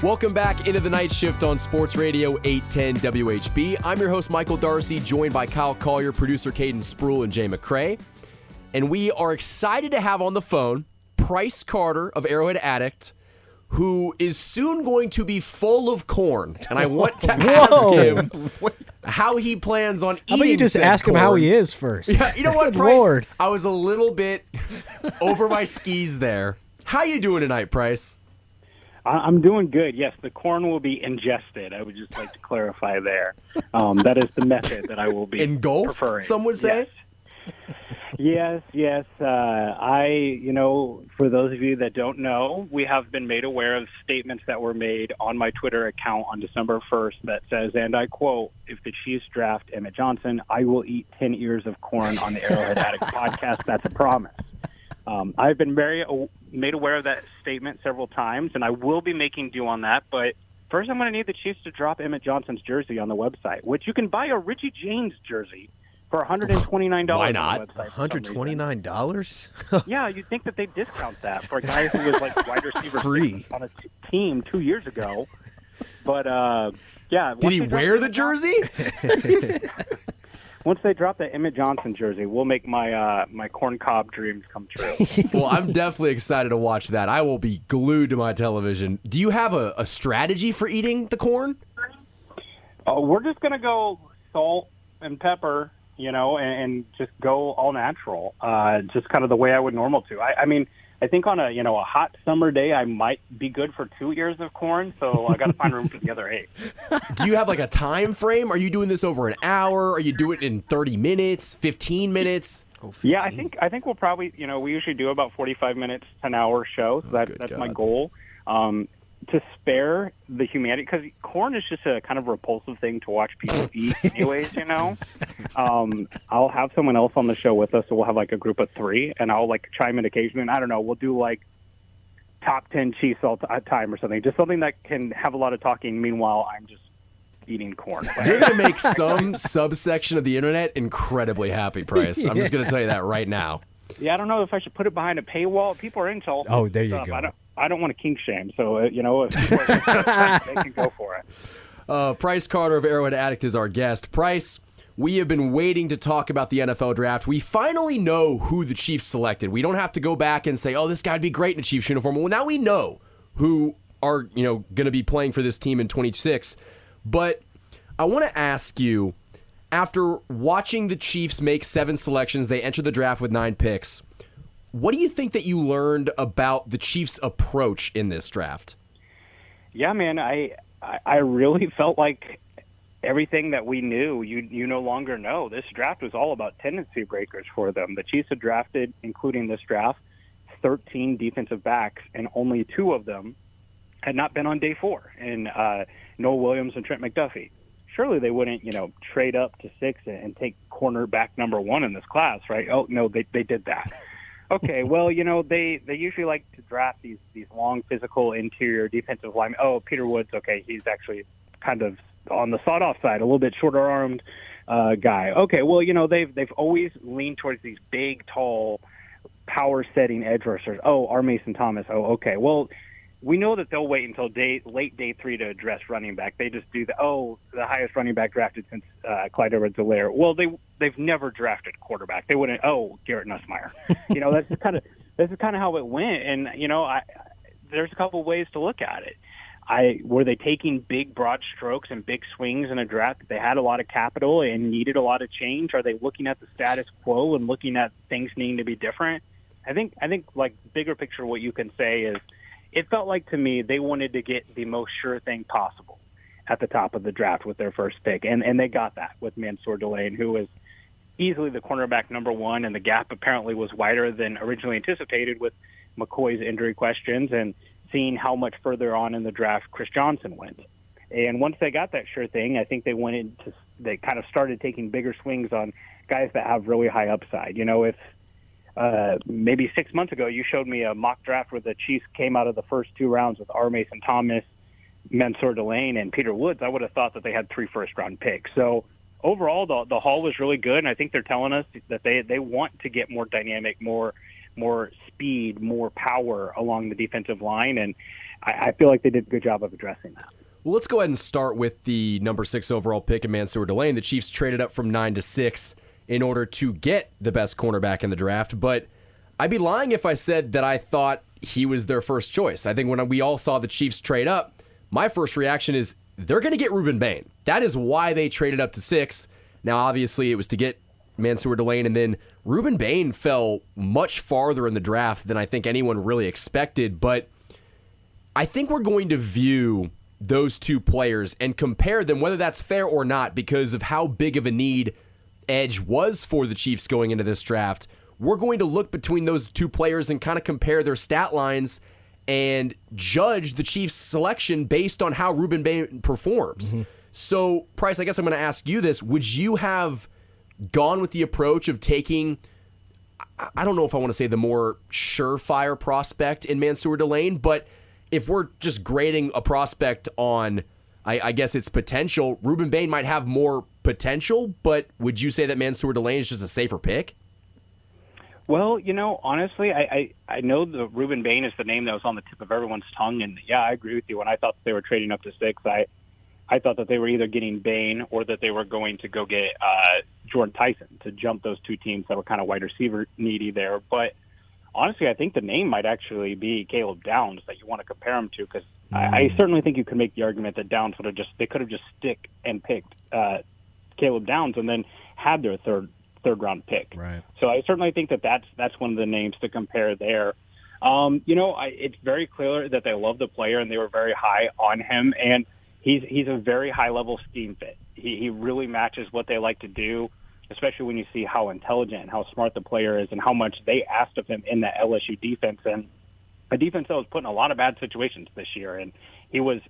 Welcome back into the night shift on Sports Radio 810 WHB. I'm your host, Michael Darcy, joined by Kyle Collier, producer Caden Spruill, and Jay McCrae. And we are excited to have on the phone Price Carter of Arrowhead Addict, who is soon going to be full of corn. And I want to ask him how he plans on eating. How about you just ask him how he is first? Yeah, you know what, Good Price? Lord. I was a little bit over my skis there. How you doing tonight, Price? I'm doing good. Yes, the corn will be ingested. I would just like to clarify there. That is the method that I will be engulfed, preferring. Some would say? Yes. For those of you that don't know, we have been made aware of statements that were made on my Twitter account on December 1st that says, and I quote, "If the Chiefs draft Emmett Johnson, I will eat 10 ears of corn on the Arrowhead Addict podcast. That's a promise." I've been made aware of that statement several times, and I will be making do on that. But first, I'm going to need the Chiefs to drop Emmett Johnson's jersey on the website, which you can buy a Richie James jersey for $129. Why not? On the website $129? Yeah, you'd think that they'd discount that for a guy who was like wide receiver Free on a team 2 years ago. But, yeah. Did he wear the jersey? Once they drop that Emmett Johnson jersey, we'll make my my corn cob dreams come true. Well, I'm definitely excited to watch that. I will be glued to my television. Do you have a strategy for eating the corn? We're just going to go salt and pepper, and just go all natural, just kind of the way I would normal to. I mean, I think on a hot summer day, I might be good for 2 ears of corn, so I got to find room for the other 8. Do you have like a time frame? Are you doing this over an hour? Are you doing it in 30 minutes, 15 minutes? Yeah, I think we'll probably, we usually do about 45 minutes to an hour show, so that's my goal. To spare the humanity, because corn is just a kind of repulsive thing to watch people eat anyways, I'll have someone else on the show with us, so we'll have like a group of 3, and I'll like chime in occasionally, and I don't know, we'll do like top 10 Chiefs all time or something, just something that can have a lot of talking, meanwhile I'm just eating corn. You're going to make some subsection of the internet incredibly happy, Price. I'm just going to tell you that right now. Yeah, I don't know if I should put it behind a paywall. People are into all Oh, there you stuff. go. I don't want to kink shame, so, if people are they can go for it. Price Carter of Arrowhead Addict is our guest. Price, we have been waiting to talk about the NFL draft. We finally know who the Chiefs selected. We don't have to go back and say, oh, this guy would be great in a Chiefs uniform. Well, now we know who are going to be playing for this team in 26. But I want to ask you, after watching the Chiefs make 7 selections, they enter the draft with 9 picks. What do you think that you learned about the Chiefs' approach in this draft? Yeah, man, I really felt like everything that we knew, you no longer know. This draft was all about tendency breakers for them. The Chiefs had drafted, including this draft, 13 defensive backs, and only 2 of them had not been on day 4, and Noah Williams and Trent McDuffie. Surely they wouldn't, trade up to 6 and take cornerback number 1 in this class, right? Oh, no, they did that. Okay, well, they usually like to draft these long, physical, interior defensive linemen. Oh, Peter Woods, okay, he's actually kind of on the sawed-off side, a little bit shorter-armed guy. Okay, well, they've always leaned towards these big, tall, power-setting edge rushers. Oh, R. Mason Thomas. Oh, okay. Well, we know that they'll wait until late day 3 to address running back. They just do the highest running back drafted since Clyde Edwards-Helaire. Well, they've never drafted quarterback. They wouldn't. Oh, Garrett Nussmeier. That's kind of how it went. And there's a couple ways to look at it. Were they taking big, broad strokes and big swings in a draft? They had a lot of capital and needed a lot of change. Are they looking at the status quo and looking at things needing to be different? I think like bigger picture, what you can say is, it felt like to me they wanted to get the most sure thing possible at the top of the draft with their first pick, and they got that with Mansour Delane, who was easily the cornerback number 1, and the gap apparently was wider than originally anticipated with McCoy's injury questions and seeing how much further on in the draft Chris Johnson went. And once they got that sure thing, I think they kind of started taking bigger swings on guys that have really high upside. If maybe 6 months ago, you showed me a mock draft where the Chiefs came out of the first 2 rounds with R. Mason Thomas, Mansour Delane, and Peter Woods. I would have thought that they had 3 first-round picks. So overall, the haul was really good, and I think they're telling us that they want to get more dynamic, more more speed, more power along the defensive line, and I feel like they did a good job of addressing that. Well, let's go ahead and start with the number 6 overall pick in Mansour Delane. The Chiefs traded up from 9 to 6 in order to get the best cornerback in the draft, but I'd be lying if I said that I thought he was their first choice. I think when we all saw the Chiefs trade up, my first reaction is they're going to get Ruben Bain. That is why they traded up to 6. Now, obviously, it was to get Mansour Delane, and then Ruben Bain fell much farther in the draft than I think anyone really expected, but I think we're going to view those two players and compare them, whether that's fair or not, because of how big of a need edge was for the Chiefs going into this draft. We're going to look between those two players and kind of compare their stat lines and judge the Chiefs' selection based on how Ruben Bain performs. Mm-hmm. So, Price, I guess I'm going to ask you this. Would you have gone with the approach of taking, I don't know if I want to say the more surefire prospect in Mansour Delane, but if we're just grading a prospect on, I guess, its potential, Ruben Bain might have more potential, but would you say that Mansour Delane is just a safer pick? Well, honestly, I know the Ruben Bain is the name that was on the tip of everyone's tongue, and yeah, I agree with you. When I thought they were trading up to 6, I thought that they were either getting Bain or that they were going to go get Jordan Tyson to jump those two teams that were kind of wide receiver needy there. But honestly, I think the name might actually be Caleb Downs that you want to compare him to, because I certainly think you could make the argument that Downs they could have just stick and picked Caleb Downs and then had their third round pick. Right. So I certainly think that that's one of the names to compare there. It's very clear that they love the player and they were very high on him, and he's a very high level scheme fit. He really matches what they like to do, especially when you see how intelligent and how smart the player is and how much they asked of him in that LSU defense, and a defense that was put in a lot of bad situations this year. And he was,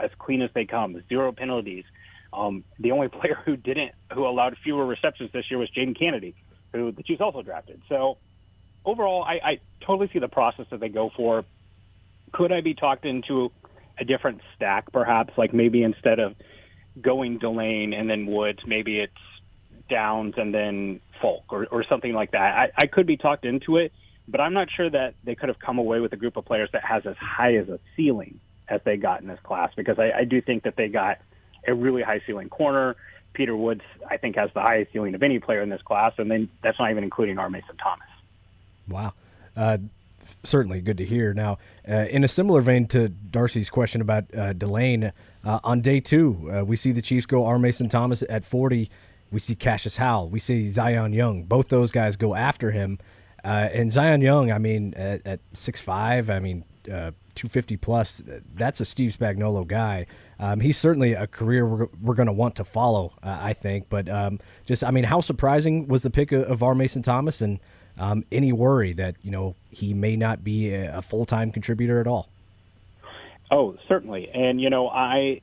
as clean as they come, 0 penalties. The only player who allowed fewer receptions this year was Jaden Kennedy, who the Chiefs also drafted. So overall, I totally see the process that they go for. Could I be talked into a different stack, perhaps? Like maybe instead of going Delane and then Woods, maybe it's Downs and then Folk or something like that. I could be talked into it, but I'm not sure that they could have come away with a group of players that has as high as a ceiling as they got in this class, because I do think that they got a really high ceiling corner. Peter Woods, I think, has the highest ceiling of any player in this class, and then that's not even including R. Mason Thomas. Wow. Certainly good to hear. Now, in a similar vein to Darcy's question about Delane, on day 2, we see the Chiefs go R. Mason Thomas at 40. We see Cassius Howell. We see Zion Young. Both those guys go after him. And Zion Young, at 6'5", 250 plus, that's a Steve Spagnuolo guy. He's certainly a career we're going to want to follow, I think. But how surprising was the pick of R. Mason Thomas, and any worry that, he may not be a full-time contributor at all? Oh, certainly. And, I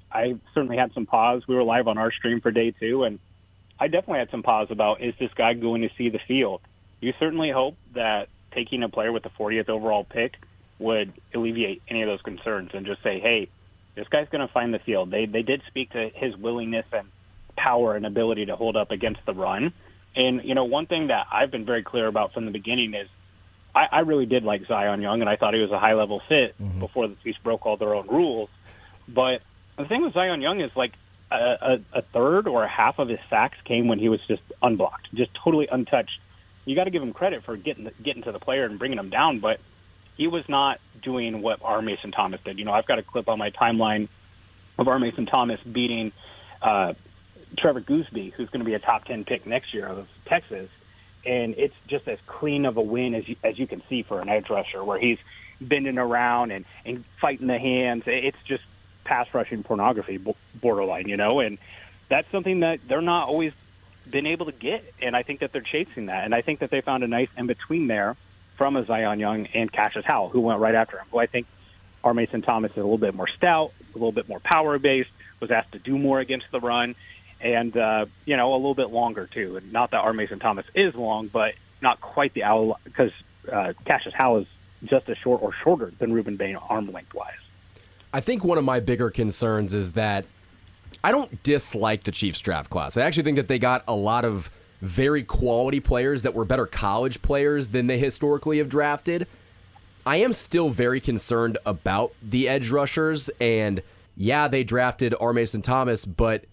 certainly had some pause. We were live on our stream for day 2, and I definitely had some pause about, is this guy going to see the field? You certainly hope that taking a player with the 40th overall pick would alleviate any of those concerns and just say, hey, this guy's going to find the field. They did speak to his willingness and power and ability to hold up against the run. And, one thing that I've been very clear about from the beginning is I really did like Zion Young, and I thought he was a high-level fit before the Chiefs broke all their own rules. But the thing with Zion Young is, like, a third or a half of his sacks came when he was just unblocked, just totally untouched. You got to give him credit for getting to the player and bringing him down, but he was not doing what R. Mason Thomas did. I've got a clip on my timeline of R. Mason Thomas beating Trevor Gooseby, who's going to be a top 10 pick next year of Texas, and it's just as clean of a win as you can see for an edge rusher, where he's bending around and fighting the hands. It's just pass rushing pornography borderline, and that's something that they're not always been able to get, and I think that they're chasing that, and I think that they found a nice in-between there from a Zion Young and Cassius Howell, who went right after him, who I think R. Mason Thomas is a little bit more stout, a little bit more power-based, was asked to do more against the run, and, a little bit longer, too. And not that R. Mason Thomas is long, but not quite the owl, because Cassius Howell is just as short or shorter than Ruben Bain arm length-wise. I think one of my bigger concerns is that I don't dislike the Chiefs draft class. I actually think that they got a lot of very quality players that were better college players than they historically have drafted. I am still very concerned about the edge rushers, and yeah, they drafted R. Mason Thomas, but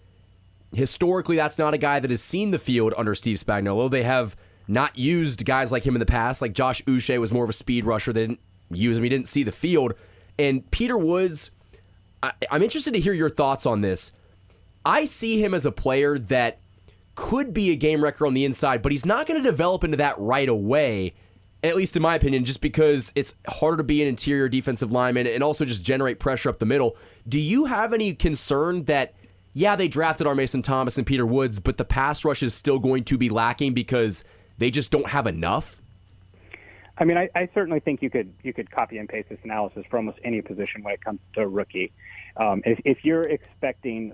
historically that's not a guy that has seen the field under Steve Spagnuolo. They have not used guys like him in the past. Like Josh Uche was more of a speed rusher. They didn't use him. He didn't see the field. And Peter Woods, I'm interested to hear your thoughts on this. I see him as a player that could be a game wrecker on the inside, but he's not going to develop into that right away, at least in my opinion, just because it's harder to be an interior defensive lineman and also just generate pressure up the middle. Do you have any concern that, yeah, they drafted R. Mason Thomas and Peter Woods, but the pass rush is still going to be lacking because they just don't have enough? I mean, I certainly think you could copy and paste this analysis for almost any position when it comes to a rookie. If you're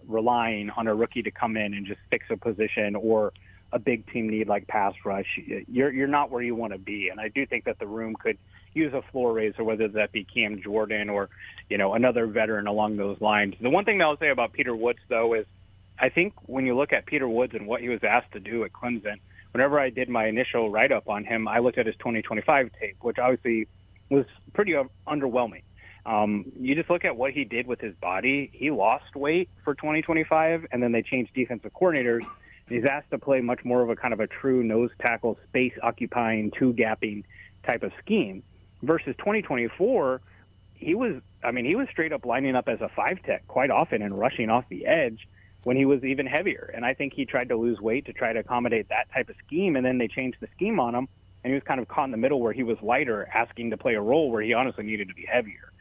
relying on a rookie to come in and just fix a position or a big team need like pass rush, you're not where you want to be. And I do think that the room could use a floor raiser, whether that be Cam Jordan or, another veteran along those lines. The one thing that I'll say about Peter Woods, though, is I think when you look at Peter Woods and what he was asked to do at Clemson, whenever I did my initial write-up on him, I looked at his 2025 tape, which obviously was pretty underwhelming. You just look at what he did with his body. He lost weight for 2025, and then they changed defensive coordinators. He's asked to play much more of a kind of a true nose tackle, space-occupying, two-gapping type of scheme. Versus 2024, he was straight up lining up as a 5-tech quite often and rushing off the edge when he was even heavier. And I think he tried to lose weight to try to accommodate that type of scheme, and then they changed the scheme on him, and he was kind of caught in the middle where he was lighter, asking to play a role where he honestly needed to be heavier.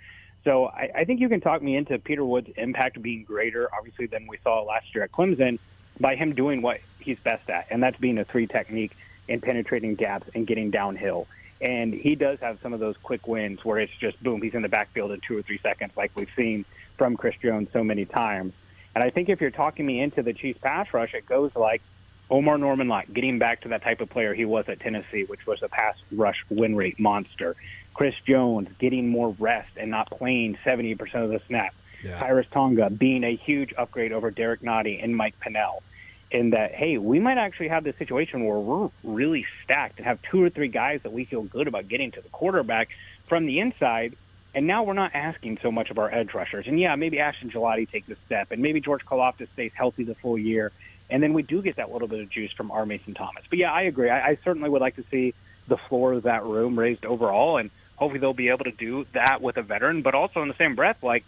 So I think you can talk me into Peter Woods' impact being greater, obviously, than we saw last year at Clemson by him doing what he's best at, and that's being a 3 technique and penetrating gaps and getting downhill. And he does have some of those quick wins where it's just, boom, he's in the backfield in 2 or 3 seconds like we've seen from Chris Jones so many times. And I think if you're talking me into the Chiefs pass rush, it goes like Omar Norman-Lott, getting back to that type of player he was at Tennessee, which was a pass rush win rate monster. Chris Jones getting more rest and not playing 70% of the snap. Yeah. Cyrus Tonga being a huge upgrade over Derek Nottie and Mike Pennell. In that, hey, we might actually have this situation where we're really stacked and have 2 or 3 guys that we feel good about getting to the quarterback from the inside, and now we're not asking so much of our edge rushers. And, yeah, maybe Ashton Gelati takes a step, and maybe George Karlaftis stays healthy the full year, and then we do get that little bit of juice from R. Mason Thomas. But, yeah, I agree. I certainly would like to see the floor of that room raised overall, and hopefully they'll be able to do that with a veteran. But also in the same breath, like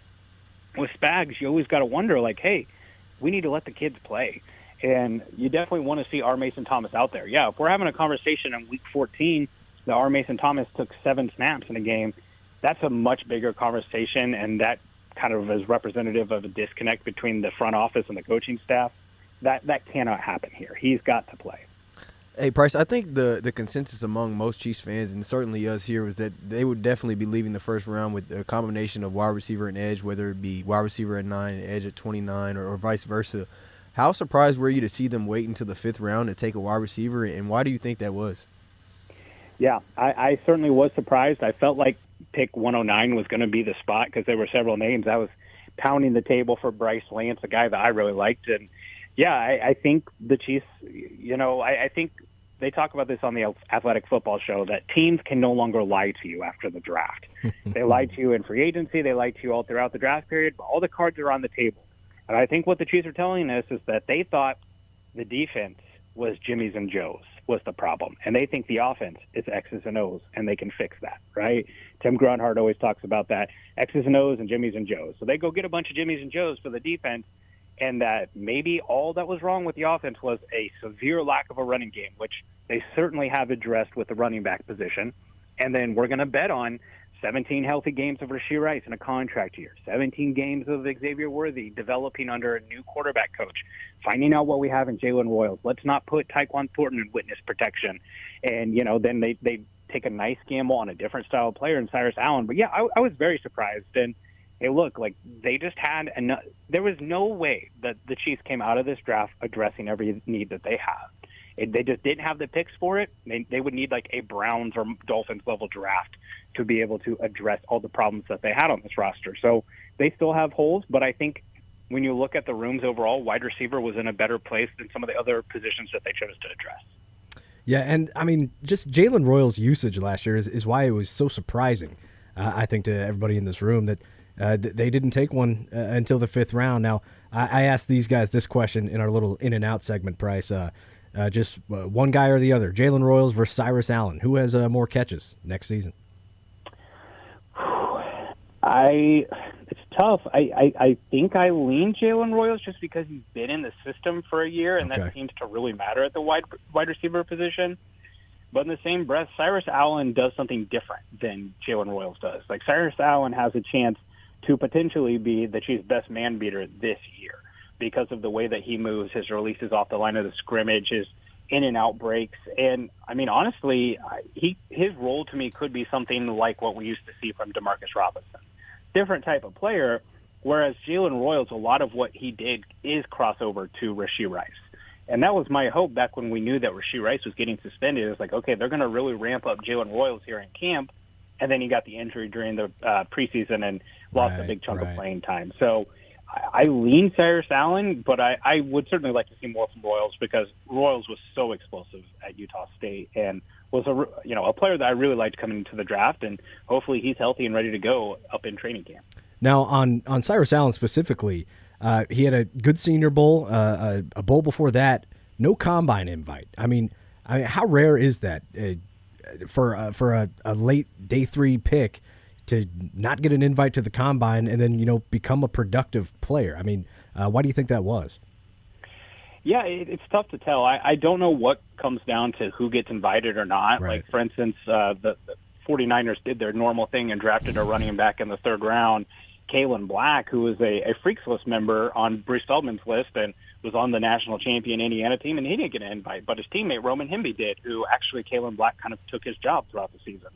with Spags, you always got to wonder, like, hey, we need to let the kids play. And you definitely want to see R. Mason Thomas out there. Yeah, if we're having a conversation in Week 14 that R. Mason Thomas took 7 snaps in a game, that's a much bigger conversation, and that kind of is representative of a disconnect between the front office and the coaching staff. That cannot happen here. He's got to play. Hey, Price, I think the consensus among most Chiefs fans, and certainly us here, was that they would definitely be leaving the first round with a combination of wide receiver and edge, whether it be wide receiver at 9 and edge at 29 or vice versa. How surprised were you to see them wait until the 5th round to take a wide receiver, and why do you think that was? Yeah, I certainly was surprised. I felt like pick 109 was going to be the spot because there were several names. I was pounding the table for Bryce Lance, a guy that I really liked. And, yeah, I think the Chiefs, I think they talk about this on the Athletic Football Show, that teams can no longer lie to you after the draft. They lied to you in free agency. They lied to you all throughout the draft period. But all the cards are on the table. And I think what the Chiefs are telling us is that they thought the defense was Jimmy's and Joe's was the problem. And they think the offense is X's and O's, and they can fix that, right? Tim Grunhard always talks about that, X's and O's and Jimmy's and Joe's. So they go get a bunch of Jimmy's and Joe's for the defense, and that maybe all that was wrong with the offense was a severe lack of a running game, which they certainly have addressed with the running back position. And then we're going to bet on 17 healthy games of Rashee Rice in a contract year, 17 games of Xavier Worthy developing under a new quarterback coach, finding out what we have in Jalen Royals. Let's not put Tyquan Thornton in witness protection. And, then they take a nice gamble on a different style of player in Cyrus Allen. But, yeah, I was very surprised. And, hey, look, like they just had there was no way that the Chiefs came out of this draft addressing every need that they have. They just didn't have the picks for it. They would need like a Browns or Dolphins level draft to be able to address all the problems that they had on this roster. So they still have holes, but I think when you look at the rooms overall, wide receiver was in a better place than some of the other positions that they chose to address. Yeah, and I mean, just Jalen Royals' usage last year is why it was so surprising, I think, to everybody in this room that they didn't take one until the 5th round. Now, I asked these guys this question in our little in and out segment, Price. Just one guy or the other, Jalen Royals versus Cyrus Allen. Who has more catches next season? It's tough. I think I lean Jalen Royals just because he's been in the system for a year, and that seems to really matter at the wide receiver position. But in the same breath, Cyrus Allen does something different than Jalen Royals does. Like, Cyrus Allen has a chance to potentially be the Chiefs' best man beater this year because of the way that he moves, his releases off the line of the scrimmage, his in and out breaks. And I mean, honestly, his role to me could be something like what we used to see from Demarcus Robinson. Different type of player, whereas Jalen Royals, a lot of what he did is crossover to Rashee Rice. And that was my hope back when we knew that Rashee Rice was getting suspended. It was like, okay, they're going to really ramp up Jalen Royals here in camp. And then he got the injury during the preseason and lost a big chunk of playing time. So I lean Cyrus Allen, but I would certainly like to see more from Royals because Royals was so explosive at Utah State and was a player that I really liked coming into the draft, and hopefully he's healthy and ready to go up in training camp. Now, on Cyrus Allen specifically, he had a good Senior Bowl, a bowl before that, no combine invite. I mean, how rare is that for a late day 3 pick to not get an invite to the combine and then become a productive player? I mean, why do you think that was? Yeah, it's tough to tell. I don't know what comes down to who gets invited or not. Right. Like, for instance, the 49ers did their normal thing and drafted a running back in the 3rd round, Kalen Black, who was a Freaks List member on Bruce Feldman's list and was on the national champion Indiana team, and he didn't get an invite, but his teammate Roman Hemby did, who actually Kalen Black kind of took his job throughout the season.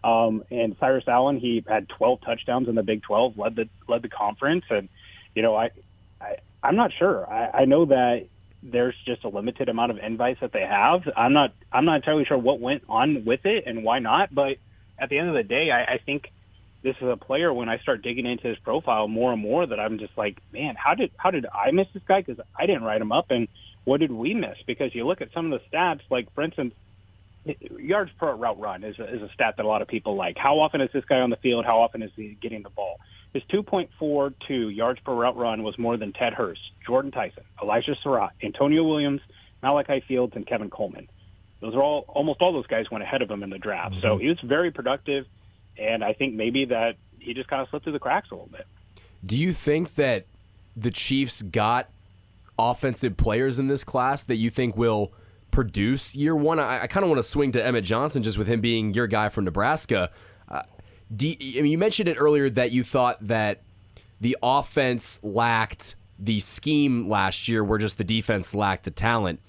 And Cyrus Allen, he had 12 touchdowns in the Big 12, led the conference, and I'm not sure. I know that there's just a limited amount of invites that they have. I'm not entirely sure what went on with it and why not, but at the end of the day, I think this is a player, when I start digging into his profile more and more, that I'm just like, man, how did I miss this guy? Because I didn't write him up, and what did we miss? Because you look at some of the stats, like, for instance, yards per route run is a stat that a lot of people like. How often is this guy on the field? How often is he getting the ball? His 2.42 yards per route run was more than Ted Hurst, Jordan Tyson, Elijah Surratt, Antonio Williams, Malachi Fields, and Kevin Coleman. Those are almost all those guys went ahead of him in the draft. So he was very productive, and I think maybe that he just kind of slipped through the cracks a little bit. Do you think that the Chiefs got offensive players in this class that you think will produce year one? I kind of want to swing to Emmett Johnson just with him being your guy from Nebraska. You mentioned it earlier that you thought that the offense lacked the scheme last year where just the defense lacked the talent.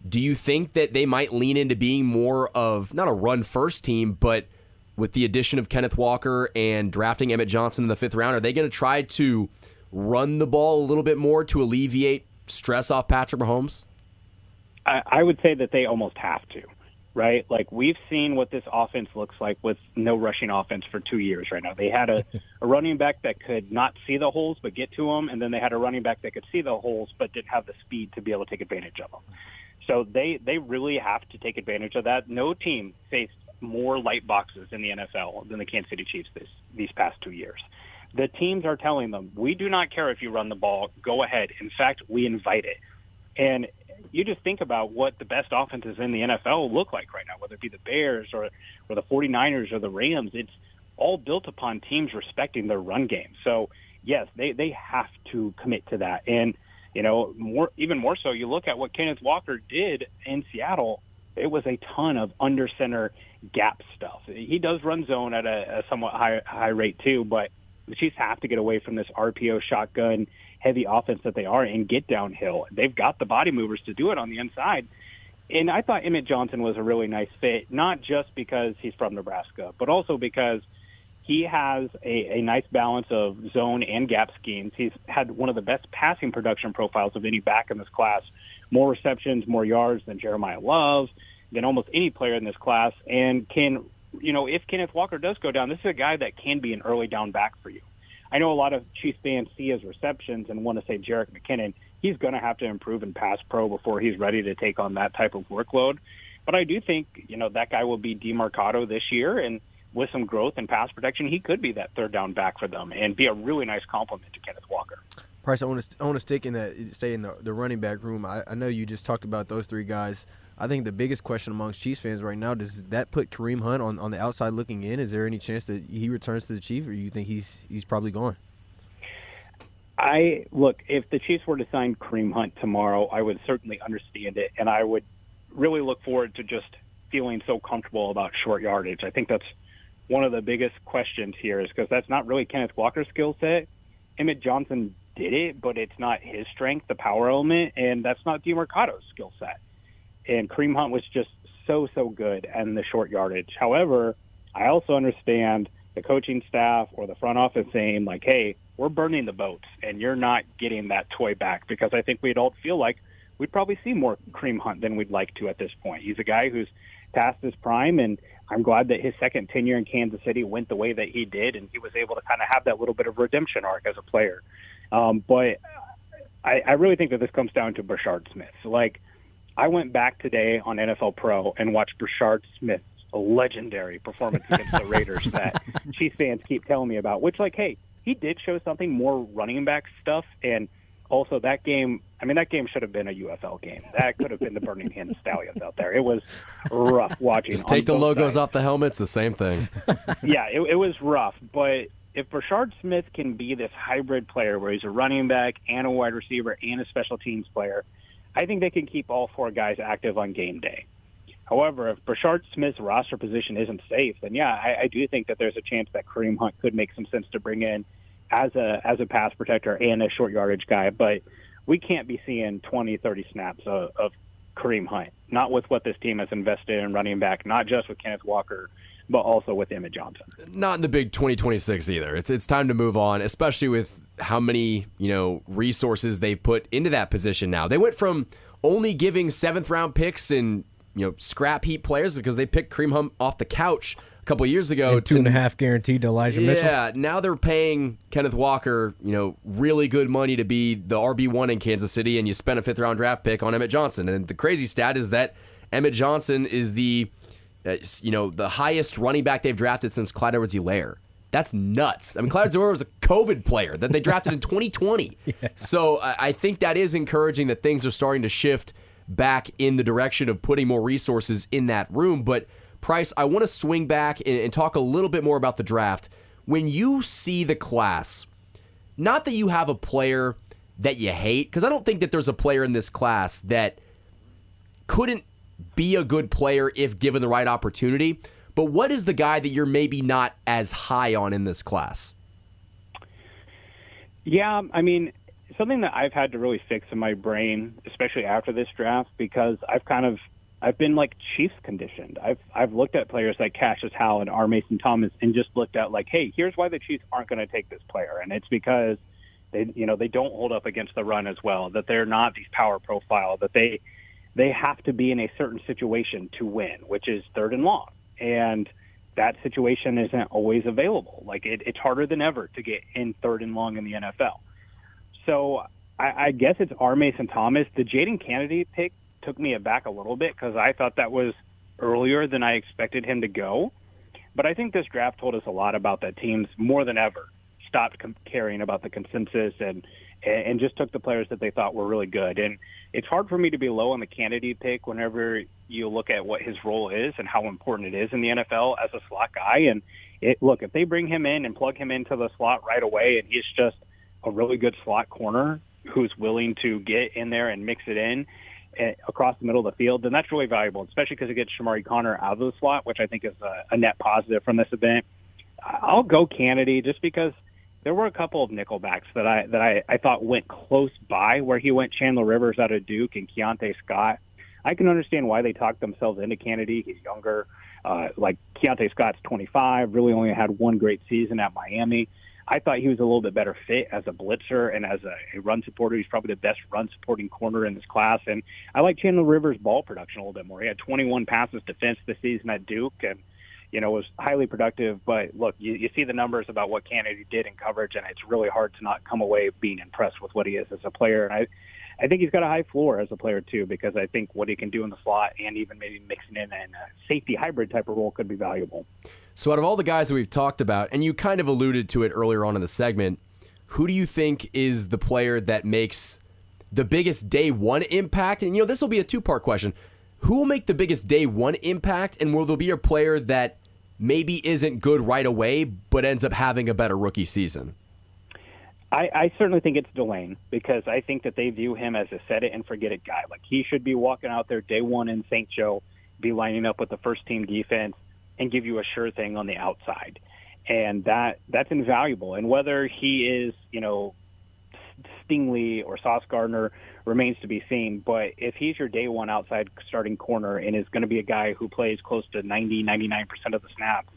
Do you think that they might lean into being more of, not a run-first team, but with the addition of Kenneth Walker and drafting Emmett Johnson in the 5th round, are they going to try to run the ball a little bit more to alleviate stress off Patrick Mahomes? I would say that they almost have to, right? Like, we've seen what this offense looks like with no rushing offense for 2 years right now. They had a running back that could not see the holes but get to them, and then they had a running back that could see the holes but didn't have the speed to be able to take advantage of them. So they really have to take advantage of that. No team faced more light boxes in the NFL than the Kansas City Chiefs these past 2 years. The teams are telling them, we do not care if you run the ball, go ahead. In fact, we invite it. And you just think about what the best offenses in the NFL look like right now, whether it be the Bears or the 49ers or the Rams. It's all built upon teams respecting their run game. So, yes, they have to commit to that. And, even more so, you look at what Kenneth Walker did in Seattle. It was a ton of under center gap stuff. He does run zone at a somewhat high rate too, but the Chiefs have to get away from this RPO shotgun heavy offense that they are and get downhill. They've got the body movers to do it on the inside. And I thought Emmett Johnson was a really nice fit, not just because he's from Nebraska, but also because he has a nice balance of zone and gap schemes. He's had one of the best passing production profiles of any back in this class, more receptions, more yards than Jeremiah Love, than almost any player in this class, and can, if Kenneth Walker does go down, this is a guy that can be an early down back for you. I know a lot of Chiefs fans see his receptions and want to say Jerick McKinnon. He's going to have to improve in pass pro before he's ready to take on that type of workload. But I do think, that guy will be demarcado this year, and with some growth and pass protection, he could be that third down back for them and be a really nice complement to Kenneth Walker. Price, I want to stay in the running back room. I know you just talked about those three guys. I think the biggest question amongst Chiefs fans right now, does that put Kareem Hunt on the outside looking in? Is there any chance that he returns to the Chiefs, or you think he's probably gone? Look, if the Chiefs were to sign Kareem Hunt tomorrow, I would certainly understand it, and I would really look forward to just feeling so comfortable about short yardage. I think that's one of the biggest questions here, is because that's not really Kenneth Walker's skill set. Emmett Johnson did it, but it's not his strength, the power element, and that's not DeMarcado's skill set. And Kareem Hunt was just so good in the short yardage. However, I also understand the coaching staff or the front office saying, like, hey, we're burning the boats, and you're not getting that toy back, because I think we'd all feel like we'd probably see more Kareem Hunt than we'd like to at this point. He's a guy who's past his prime, and I'm glad that his second tenure in Kansas City went the way that he did, and he was able to kind of have that little bit of redemption arc as a player. But I really think that this comes down to Brashard Smith. Like, I went back today on NFL Pro and watched Brashard Smith's legendary performance against the Raiders that Chiefs fans keep telling me about, which, like, hey, he did show something more running back stuff. And also that game should have been a UFL game. That could have been the Birmingham Stallions out there. It was rough watching. Just take the logos off the helmets, the same thing. Yeah, it was rough. But if Brashard Smith can be this hybrid player where he's a running back and a wide receiver and a special teams player, I think they can keep all four guys active on game day. However, if Brashard Smith's roster position isn't safe, then yeah, I do think that there's a chance that Kareem Hunt could make some sense to bring in as a pass protector and a short yardage guy. But we can't be seeing 20, 30 snaps of Kareem Hunt, not with what this team has invested in running back, not just with Kenneth Walker, but also with Emmett Johnson. Not in the big 2026 either. It's time to move on, especially with how many resources they put into that position now. They went from only giving 7th-round picks and scrap heap players because they picked Kareem Hunt off the couch a couple of years ago. And 2.5 guaranteed to Elijah Mitchell. Yeah, now they're paying Kenneth Walker, really good money to be the RB1 in Kansas City, and you spent a 5th-round draft pick on Emmett Johnson. And the crazy stat is that Emmett Johnson is the highest running back they've drafted since Clyde Edwards-Helaire. That's nuts. I mean, Clyde Edwards-Helaire was a COVID player that they drafted in 2020. Yeah. So I think that is encouraging that things are starting to shift back in the direction of putting more resources in that room. But Price, I want to swing back and talk a little bit more about the draft. When you see the class, not that you have a player that you hate, because I don't think that there's a player in this class that couldn't be a good player if given the right opportunity, but what is the guy that you're maybe not as high on in this class? Yeah, I mean, something that I've had to really fix in my brain, especially after this draft, because I've been like Chiefs conditioned. I've looked at players like Cassius Howell and R. Mason Thomas and just looked at like, hey, here's why the Chiefs aren't going to take this player, and it's because they don't hold up against the run as well, that they're not these power profile, that they have to be in a certain situation to win, which is 3rd and long, and that situation isn't always available. Like it's harder than ever to get in 3rd and long in the NFL. So I guess it's R. Mason Thomas. The Jaden Kennedy pick took me aback a little bit because I thought that was earlier than I expected him to go. But I think this draft told us a lot about that teams more than ever stopped caring about the consensus and just took the players that they thought were really good. And it's hard for me to be low on the Kennedy pick whenever you look at what his role is and how important it is in the NFL as a slot guy. And look, if they bring him in and plug him into the slot right away and he's just a really good slot corner who's willing to get in there and mix it in across the middle of the field, then that's really valuable, especially because it gets Shamari Connor out of the slot, which I think is a net positive from this event. I'll go Kennedy just because there were a couple of nickelbacks that I thought went close by where he went. Chandler Rivers out of Duke and Keontae Scott. I can understand why they talked themselves into Kennedy. He's younger. Like Keontae Scott's 25, really only had one great season at Miami. I thought he was a little bit better fit as a blitzer and as a run supporter. He's probably the best run supporting corner in this class. And I like Chandler Rivers' ball production a little bit more. He had 21 passes defense this season at Duke, and was highly productive. But look, you see the numbers about what Kennedy did in coverage, and it's really hard to not come away being impressed with what he is as a player. And I think he's got a high floor as a player too, because I think what he can do in the slot and even maybe mixing in a safety hybrid type of role could be valuable. So out of all the guys that we've talked about, and you kind of alluded to it earlier on in the segment, who do you think is the player that makes the biggest day one impact? And, this will be a two-part question. Who will make the biggest day one impact, and will there be a player that maybe isn't good right away but ends up having a better rookie season? I certainly think it's Delane, because I think that they view him as a set-it-and-forget-it guy. Like, he should be walking out there day one in St. Joe, be lining up with the first-team defense, and give you a sure thing on the outside. And that's invaluable. And whether he is, Stingley or Sauce Gardner remains to be seen. But if he's your day one outside starting corner and is going to be a guy who plays close to 99% of the snaps,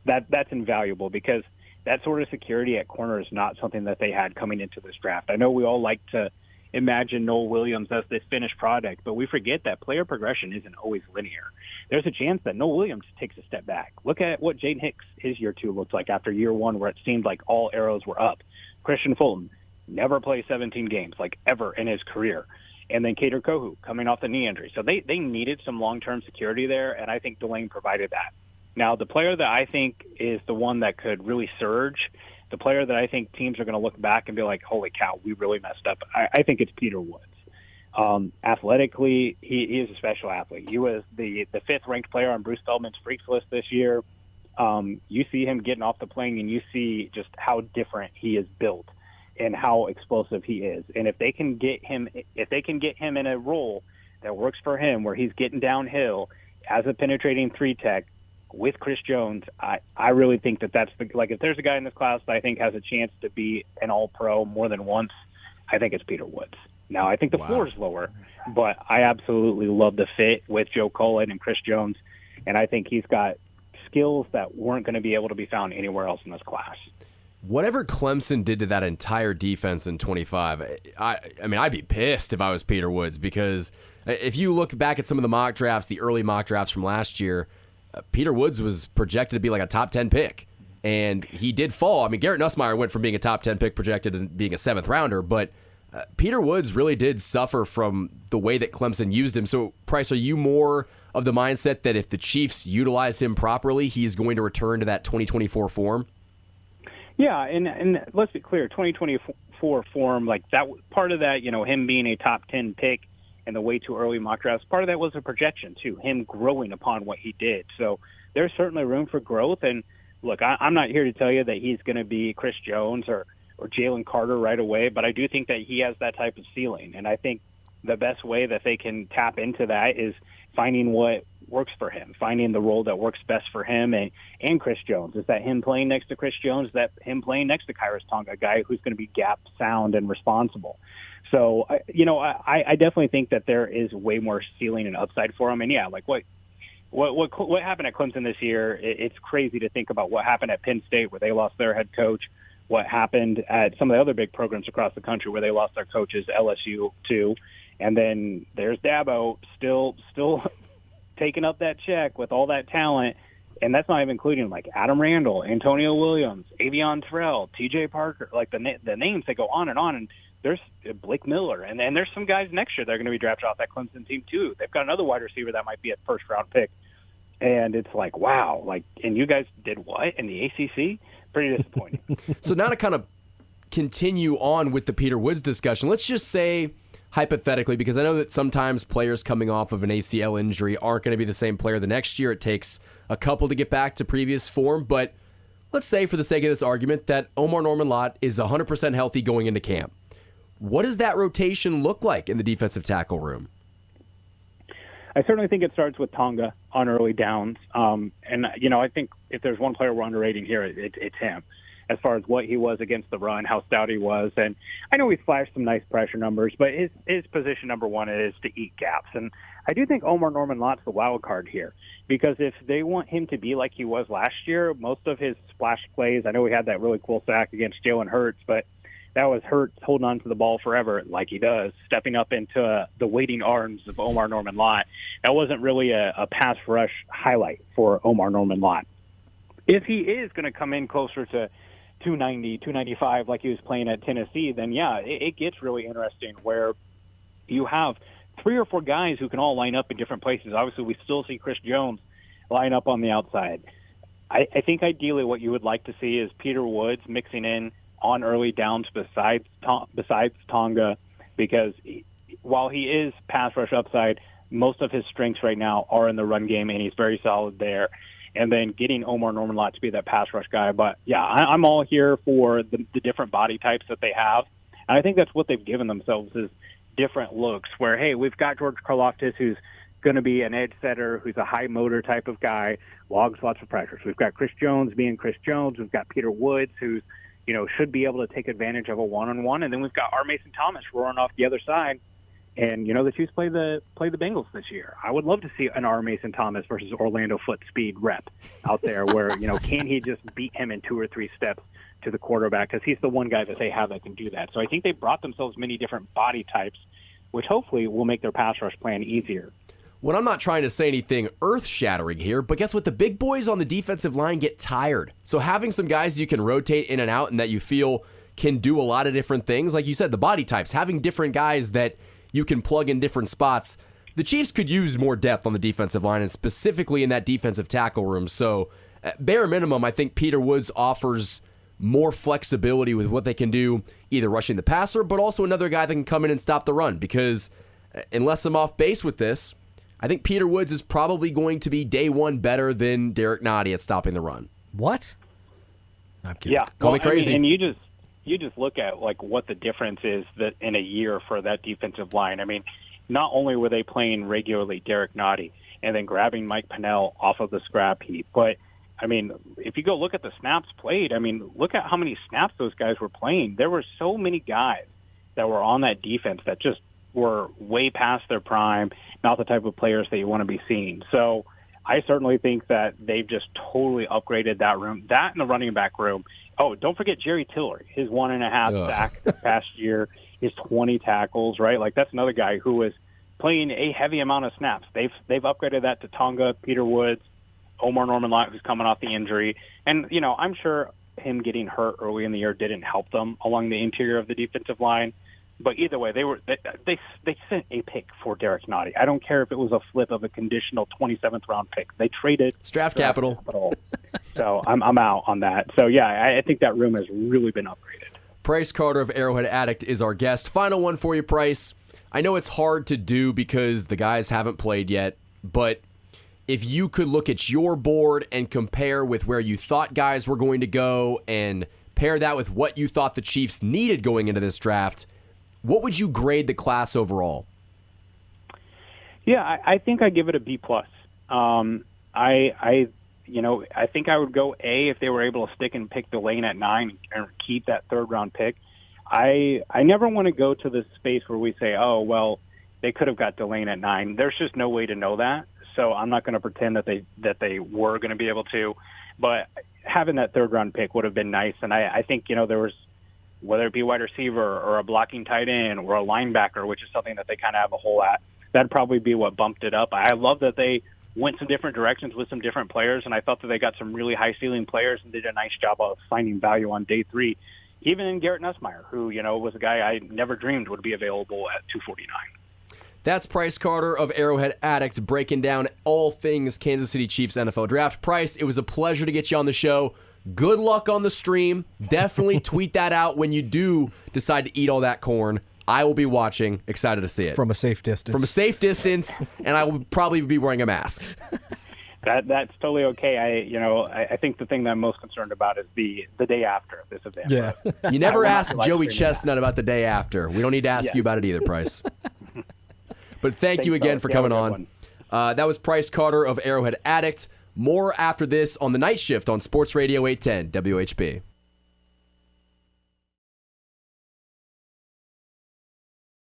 that's invaluable, because that sort of security at corner is not something that they had coming into this draft. I know we all like to imagine Noel Williams as this finished product, but we forget that player progression isn't always linear. There's a chance that Noel Williams takes a step back. Look at what Jaden Hicks, his year two, looked like after year one, where it seemed like all arrows were up. Christian Fulton never played 17 games, like ever in his career. And then Kader Kohu coming off the knee injury. So they needed some long-term security there, and I think Delane provided that. Now, the player that I think is the one that could really surge, the player that I think teams are going to look back and be like, holy cow, we really messed up, I think it's Peter Woods. Athletically, he is a special athlete. He was the fifth-ranked player on Bruce Feldman's Freaks list this year. You see him getting off the plane, and you see just how different he is built and how explosive he is. And if they can get him in a role that works for him, where he's getting downhill as a penetrating three tech with Chris Jones, I really think that's if there's a guy in this class that I think has a chance to be an all-pro more than once, I think it's Peter Woods. Now, I think the floor is lower, but I absolutely love the fit with Joe Cullen and Chris Jones, and I think he's got skills that weren't going to be able to be found anywhere else in this class. Whatever Clemson did to that entire defense in 25, I'd be pissed if I was Peter Woods, because if you look back at some of the mock drafts, the early mock drafts from last year, Peter Woods was projected to be like a top 10 pick, and he did fall. Garrett Nussmeier went from being a top 10 pick projected to being a 7th rounder, but Peter Woods really did suffer from the way that Clemson used him. So, Price, are you more of the mindset that if the Chiefs utilize him properly, he's going to return to that 2024 form? Yeah, and let's be clear, 2024 form, like that, part of that, him being a top 10 pick and the way too early mock drafts, part of that was a projection too, him growing upon what he did. So there's certainly room for growth. And look, I'm not here to tell you that he's going to be Chris Jones or Jalen Carter right away, but I do think that he has that type of ceiling. And I think the best way that they can tap into that is finding what works for him, finding the role that works best for him and Chris Jones. Is that him playing next to Chris Jones? Is that him playing next to Kairos Tonga, a guy who's going to be gap sound and responsible? So, I definitely think that there is way more ceiling and upside for him. And yeah, like what happened at Clemson this year, it's crazy to think about what happened at Penn State, where they lost their head coach, what happened at some of the other big programs across the country where they lost their coaches, LSU too. And then there's Dabo still taking up that check with all that talent. And that's not even including like Adam Randall, Antonio Williams, Avion Terrell, TJ Parker, like the names that go on. And there's Blake Miller. And then there's some guys next year that are going to be drafted off that Clemson team too. They've got another wide receiver that might be a first-round pick. And it's like, wow, and you guys did what in the ACC? Pretty disappointing. So now to kind of continue on with the Peter Woods discussion, let's just say, hypothetically, because I know that sometimes players coming off of an ACL injury aren't going to be the same player the next year. It takes a couple to get back to previous form. But let's say, for the sake of this argument, that Omar Norman-Lott is 100% healthy going into camp. What does that rotation look like in the defensive tackle room? I certainly think it starts with Tonga on early downs. I think if there's one player we're underrating here, it's him, as far as what he was against the run, how stout he was. And I know he's flashed some nice pressure numbers, but his position number one is to eat gaps. And I do think Omar Norman-Lott's the wild card here, because if they want him to be like he was last year, most of his splash plays, I know he had that really cool sack against Jalen Hurts, but that was Hurts holding on to the ball forever like he does, stepping up into the waiting arms of Omar Norman-Lott. That wasn't really a pass rush highlight for Omar Norman-Lott. if he is going to come in closer to 290, 295 like he was playing at Tennessee, then yeah, it gets really interesting where you have 3 or 4 guys who can all line up in different places. Obviously, we still see Chris Jones line up on the outside. I think ideally what you would like to see is Peter Woods mixing in on early downs besides Tonga, because while he is pass rush upside, most of his strengths right now are in the run game, and he's very solid there. And then getting Omar Norman-Lott to be that pass rush guy. But, yeah, I'm all here for the different body types that they have. And I think that's what they've given themselves is different looks where, hey, we've got George Karlaftis, who's going to be an edge setter, who's a high motor type of guy, logs lots of pressures. We've got Chris Jones being Chris Jones. We've got Peter Woods, who's, should be able to take advantage of a one-on-one. And then we've got R. Mason Thomas roaring off the other side. And, the Chiefs play the Bengals this year. I would love to see an R. Mason Thomas versus Orlando foot speed rep out there where, can he just beat him in 2 or 3 steps to the quarterback? Because he's the one guy that they have that can do that. So I think they brought themselves many different body types, which hopefully will make their pass rush plan easier. Well, I'm not trying to say anything earth-shattering here, but guess what? The big boys on the defensive line get tired. So having some guys you can rotate in and out and that you feel can do a lot of different things, like you said, the body types, having different guys that you can plug in different spots. The Chiefs could use more depth on the defensive line and specifically in that defensive tackle room. So at bare minimum, I think Peter Woods offers more flexibility with what they can do, either rushing the passer, but also another guy that can come in and stop the run. Because unless I'm off base with this, I think Peter Woods is probably going to be day one better than Derek Nottie at stopping the run. What? I'm kidding. Yeah, Call me crazy. And you just look at like what the difference is that in a year for that defensive line. I mean, not only were they playing regularly Derek Nottie and then grabbing Mike Pennell off of the scrap heap, but I mean, if you go look at the snaps played, I mean, look at how many snaps those guys were playing. There were so many guys that were on that defense that just were way past their prime, not the type of players that you want to be seeing. So I certainly think that they've just totally upgraded that room. That and the running back room. Oh, don't forget Jerry Tillery, his 1.5 sack this past year, his 20 tackles, right? Like that's another guy who was playing a heavy amount of snaps. They've upgraded that to Tonga, Peter Woods, Omar Norman-Lott, who's coming off the injury. And, I'm sure him getting hurt early in the year didn't help them along the interior of the defensive line. But either way, they sent a pick for Derek Nottie. I don't care if it was a flip of a conditional 27th round pick. They traded draft capital. So I'm out on that. So yeah, I think that room has really been upgraded. Price Carter of Arrowhead Addict is our guest. Final one for you, Price. I know it's hard to do because the guys haven't played yet, but if you could look at your board and compare with where you thought guys were going to go and pair that with what you thought the Chiefs needed going into this draft, what would you grade the class overall? Yeah, I think I give it a B+. I think I would go A if they were able to stick and pick Delane at 9 and keep that 3rd round pick. I never want to go to the space where we say, oh, well, they could have got Delane at 9. There's just no way to know that. So I'm not going to pretend that they were going to be able to. But having that 3rd round pick would have been nice. And I think, there was, whether it be wide receiver or a blocking tight end or a linebacker, which is something that they kind of have a hole at, that'd probably be what bumped it up. I love that they went some different directions with some different players, and I thought that they got some really high-ceiling players and did a nice job of finding value on day 3, even in Garrett Nussmeier, who, was a guy I never dreamed would be available at 249. That's Price Carter of Arrowhead Addict breaking down all things Kansas City Chiefs NFL Draft. Price, it was a pleasure to get you on the show. Good luck on the stream. Definitely tweet that out when you do decide to eat all that corn. I will be watching. Excited to see it. From a safe distance. And I will probably be wearing a mask. That's totally okay. I think the thing that I'm most concerned about is the day after this event. Yeah. You never asked Joey Chestnut about the day after. We don't need to ask you about it either, Price. But thank you again for coming on. That was Price Carter of Arrowhead Addict. More after this on the night shift on Sports Radio 810 WHB.